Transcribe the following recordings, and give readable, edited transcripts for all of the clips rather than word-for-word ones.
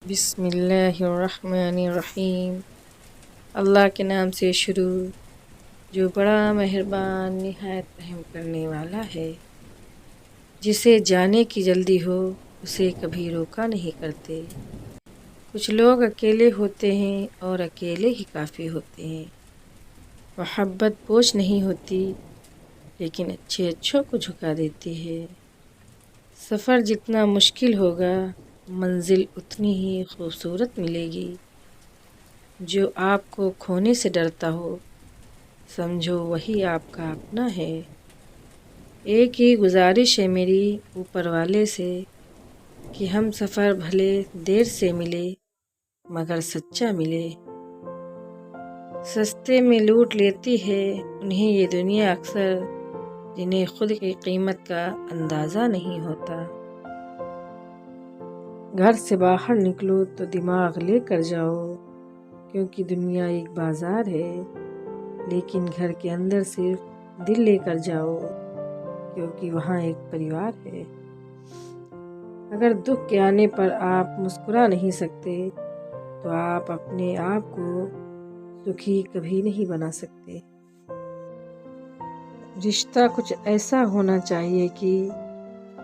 بسم اللہ الرحمن الرحیم۔ اللہ کے نام سے شروع جو بڑا مہربان نہایت رحم کرنے والا ہے۔ جسے جانے کی جلدی ہو اسے کبھی روکا نہیں کرتے۔ کچھ لوگ اکیلے ہوتے ہیں اور اکیلے ہی کافی ہوتے ہیں۔ محبت بوجھ نہیں ہوتی لیکن اچھوں کو جھکا دیتی ہے۔ سفر جتنا مشکل ہوگا منزل اتنی ہی خوبصورت ملے گی۔ جو آپ کو کھونے سے ڈرتا ہو سمجھو وہی آپ کا اپنا ہے۔ ایک ہی گزارش ہے میری اوپر والے سے کہ ہم سفر بھلے دیر سے ملے مگر سچا ملے۔ سستے میں لوٹ لیتی ہے انہیں یہ دنیا اکثر جنہیں خود کی قیمت کا اندازہ نہیں ہوتا۔ گھر سے باہر نکلو تو دماغ لے کر جاؤ کیونکہ دنیا ایک بازار ہے، لیکن گھر کے اندر صرف دل لے کر جاؤ کیونکہ وہاں ایک پریوار ہے۔ اگر دکھ کے آنے پر آپ مسکرا نہیں سکتے تو آپ اپنے آپ کو سکھی کبھی نہیں بنا سکتے۔ رشتہ کچھ ایسا ہونا چاہیے کہ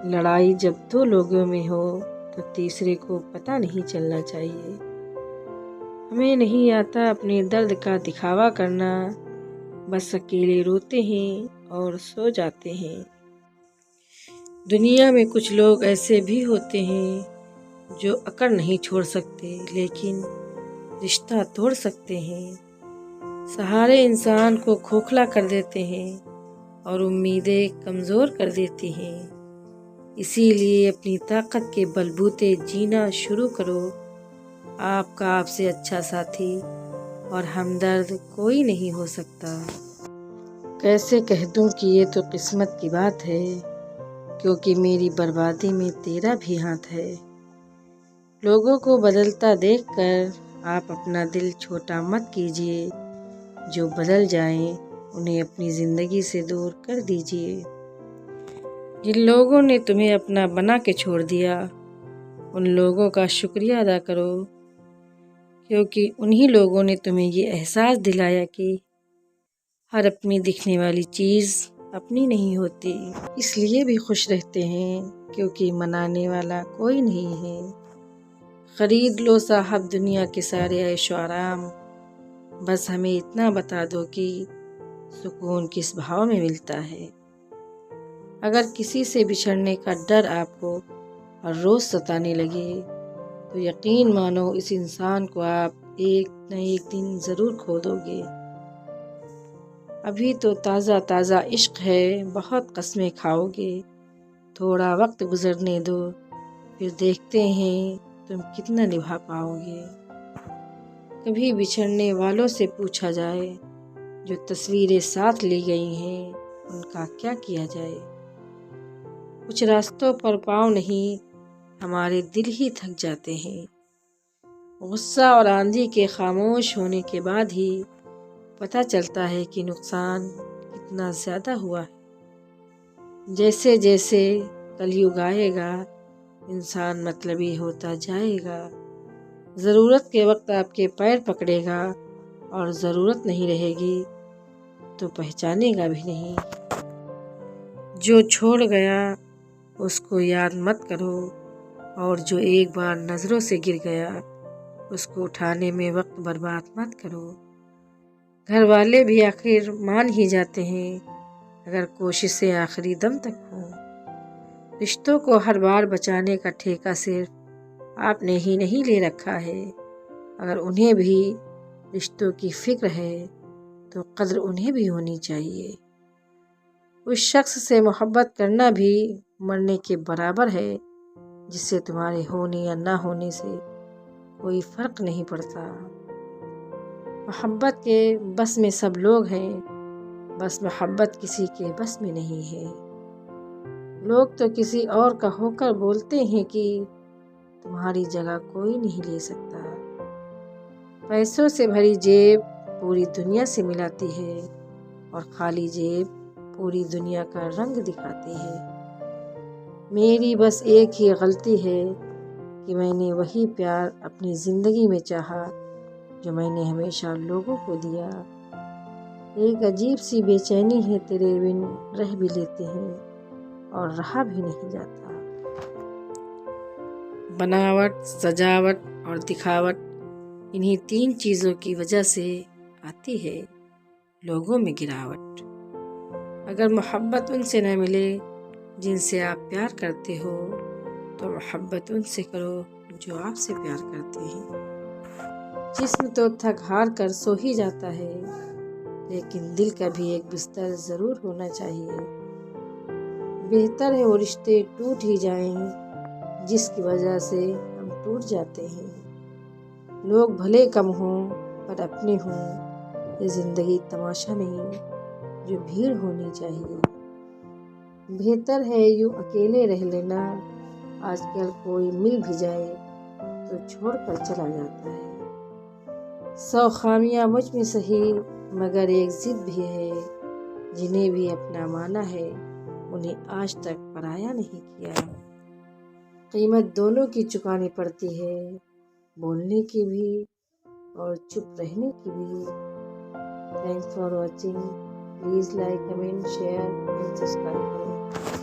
لڑائی جب دو لوگوں میں ہو تو تیسرے کو پتہ نہیں چلنا چاہیے۔ ہمیں نہیں آتا اپنے درد کا دکھاوا کرنا، بس اکیلے روتے ہیں اور سو جاتے ہیں۔ دنیا میں کچھ لوگ ایسے بھی ہوتے ہیں جو اکڑ نہیں چھوڑ سکتے لیکن رشتہ توڑ سکتے ہیں۔ سہارے انسان کو کھوکھلا کر دیتے ہیں اور امیدیں کمزور کر دیتی ہیں۔ اسی لیے اپنی طاقت کے بل بوتے جینا شروع کرو۔ آپ کا آپ سے اچھا ساتھی اور ہمدرد کوئی نہیں ہو سکتا۔ کیسے کہہ دوں کہ یہ تو قسمت کی بات ہے کیونکہ میری بربادی میں تیرا بھی ہاتھ ہے۔ لوگوں کو بدلتا دیکھ کر آپ اپنا دل چھوٹا مت کیجیے۔ جو بدل جائیں انہیں اپنی زندگی سے دور کر دیجیے۔ جن لوگوں نے تمہیں اپنا بنا کے چھوڑ دیا ان لوگوں کا شکریہ ادا کرو کیونکہ انہی لوگوں نے تمہیں یہ احساس دلایا کہ ہر اپنی دکھنے والی چیز اپنی نہیں ہوتی۔ اس لیے بھی خوش رہتے ہیں کیونکہ منانے والا کوئی نہیں ہے۔ خرید لو صاحب دنیا کے سارے عیش و آرام، بس ہمیں اتنا بتا دو کہ سکون کس بھاؤ میں ملتا ہے۔ اگر کسی سے بچھڑنے کا ڈر آپ کو ہر روز ستانے لگے تو یقین مانو اس انسان کو آپ ایک نہ ایک دن ضرور کھو دو گے۔ ابھی تو تازہ تازہ عشق ہے، بہت قسمیں کھاؤ گے۔ تھوڑا وقت گزرنے دو پھر دیکھتے ہیں تم کتنا نبھا پاؤ گے۔ کبھی بچھڑنے والوں سے پوچھا جائے جو تصویریں ساتھ لی گئی ہیں ان کا کیا کیا جائے۔ کچھ راستوں پر پاؤں نہیں ہمارے دل ہی تھک جاتے ہیں۔ غصہ اور آندھی کے خاموش ہونے کے بعد ہی پتہ چلتا ہے کہ نقصان کتنا زیادہ ہوا ہے۔ جیسے جیسے کلیوگ آئے گا انسان مطلبی ہوتا جائے گا۔ ضرورت کے وقت آپ کے پیر پکڑے گا اور ضرورت نہیں رہے گی تو پہچانے گا بھی نہیں۔ جو چھوڑ گیا اس کو یاد مت کرو اور جو ایک بار نظروں سے گر گیا اس کو اٹھانے میں وقت برباد مت کرو۔ گھر والے بھی آخر مان ہی جاتے ہیں اگر کوششیں آخری دم تک ہوں۔ رشتوں کو ہر بار بچانے کا ٹھیکہ صرف آپ نے ہی نہیں لے رکھا ہے۔ اگر انہیں بھی رشتوں کی فکر ہے تو قدر انہیں بھی ہونی چاہیے۔ اس شخص سے محبت کرنا بھی مرنے کے برابر ہے جس سے تمہارے ہونے یا نہ ہونے سے کوئی فرق نہیں پڑتا۔ محبت کے بس میں سب لوگ ہیں، بس محبت کسی کے بس میں نہیں ہے۔ لوگ تو کسی اور کا ہو کر بولتے ہیں کہ تمہاری جگہ کوئی نہیں لے سکتا۔ پیسوں سے بھری جیب پوری دنیا سے ملاتی ہے اور خالی جیب پوری دنیا کا رنگ دکھاتی ہے۔ میری بس ایک ہی غلطی ہے کہ میں نے وہی پیار اپنی زندگی میں چاہا جو میں نے ہمیشہ لوگوں کو دیا۔ ایک عجیب سی بے چینی ہے تیرے بن رہ بھی لیتے ہیں اور رہا بھی نہیں جاتا۔ بناوٹ، سجاوٹ اور دکھاوٹ، انہی 3 چیزوں کی وجہ سے آتی ہے لوگوں میں گراوٹ۔ اگر محبت ان سے نہ ملے جن سے آپ پیار کرتے ہو تو محبت ان سے کرو جو آپ سے پیار کرتے ہیں۔ جسم تو تھک ہار کر سو ہی جاتا ہے، لیکن دل کا بھی ایک بستر ضرور ہونا چاہیے۔ بہتر ہے وہ رشتے ٹوٹ ہی جائیں جس کی وجہ سے ہم ٹوٹ جاتے ہیں۔ لوگ بھلے کم ہوں پر اپنے ہوں، یہ زندگی تماشا نہیں جو بھیڑ ہونی چاہیے۔ بہتر ہے یوں اکیلے رہ لینا، آج کل کوئی مل بھی جائے تو چھوڑ کر چلا جاتا ہے۔ 100 خامیاں مجھ میں سہی مگر ایک ضد بھی ہے، جنہیں بھی اپنا مانا ہے انہیں آج تک پرایا نہیں کیا۔ قیمت دونوں کی چکانی پڑتی ہے، بولنے کی بھی اور چپ رہنے کی بھی۔ Thanks for watching, please like, comment, share and subscribe کریں۔